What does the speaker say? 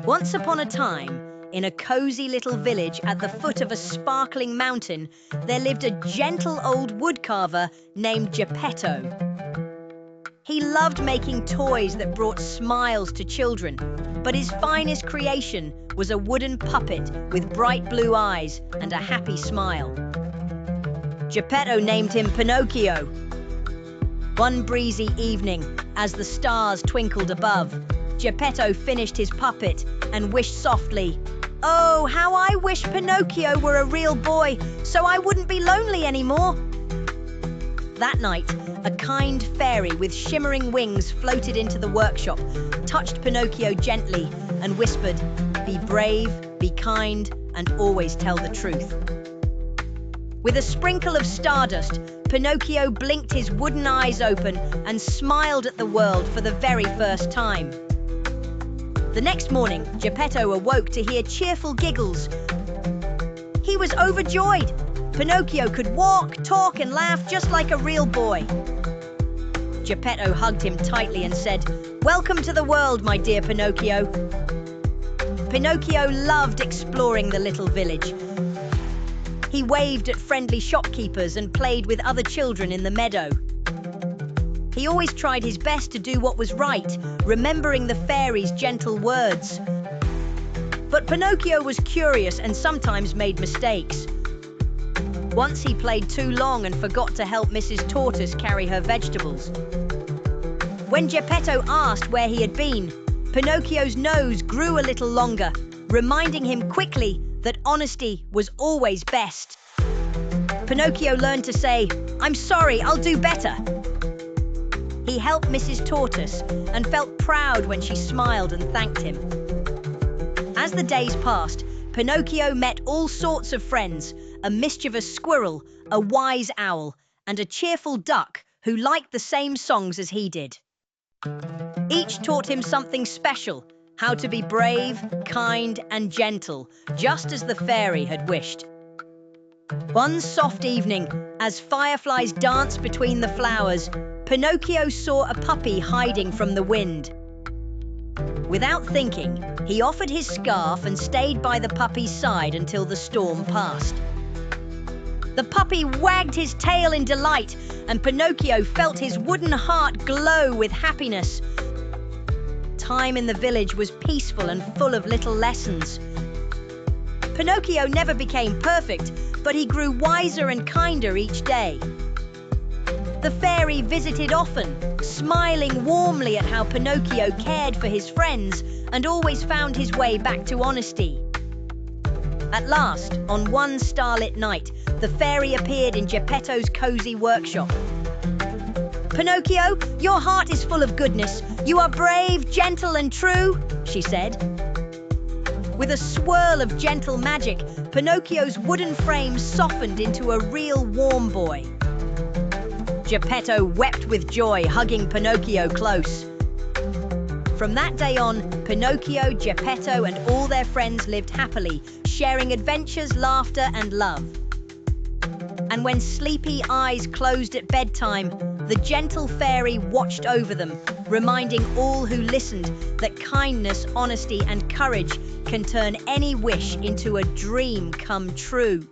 Once upon a time, in a cozy little village at the foot of a sparkling mountain, there lived a gentle old woodcarver named Geppetto. He loved making toys that brought smiles to children, but his finest creation was a wooden puppet with bright blue eyes and a happy smile. Geppetto named him Pinocchio. One breezy evening, as the stars twinkled above, Geppetto finished his puppet and wished softly, "Oh, how I wish Pinocchio were a real boy, so I wouldn't be lonely anymore." That night, a kind fairy with shimmering wings floated into the workshop, touched Pinocchio gently, and whispered, "Be brave, be kind, and always tell the truth." With a sprinkle of stardust, Pinocchio blinked his wooden eyes open and smiled at the world for the very first time. The next morning, Geppetto awoke to hear cheerful giggles. He was overjoyed. Pinocchio could walk, talk, and laugh just like a real boy. Geppetto hugged him tightly and said, "Welcome to the world, my dear Pinocchio." Pinocchio loved exploring the little village. He waved at friendly shopkeepers and played with other children in the meadow. He always tried his best to do what was right, remembering the fairy's gentle words. But Pinocchio was curious and sometimes made mistakes. Once he played too long and forgot to help Mrs. Tortoise carry her vegetables. When Geppetto asked where he had been, Pinocchio's nose grew a little longer, reminding him quickly that honesty was always best. Pinocchio learned to say, "I'm sorry, I'll do better." He helped Mrs. Tortoise and felt proud when she smiled and thanked him. As the days passed, Pinocchio met all sorts of friends, a mischievous squirrel, a wise owl, and a cheerful duck who liked the same songs as he did. Each taught him something special, how to be brave, kind, and gentle, just as the fairy had wished. One soft evening, as fireflies danced between the flowers, Pinocchio saw a puppy hiding from the wind. Without thinking, he offered his scarf and stayed by the puppy's side until the storm passed. The puppy wagged his tail in delight, and Pinocchio felt his wooden heart glow with happiness. Time in the village was peaceful and full of little lessons. Pinocchio never became perfect, but he grew wiser and kinder each day. The fairy visited often, smiling warmly at how Pinocchio cared for his friends and always found his way back to honesty. At last, on one starlit night, the fairy appeared in Geppetto's cozy workshop. "Pinocchio, your heart is full of goodness. You are brave, gentle, and true," she said. With a swirl of gentle magic, Pinocchio's wooden frame softened into a real warm boy. Geppetto wept with joy, hugging Pinocchio close. From that day on, Pinocchio, Geppetto, and all their friends lived happily, sharing adventures, laughter, and love. And when sleepy eyes closed at bedtime, the gentle fairy watched over them, reminding all who listened that kindness, honesty, and courage can turn any wish into a dream come true.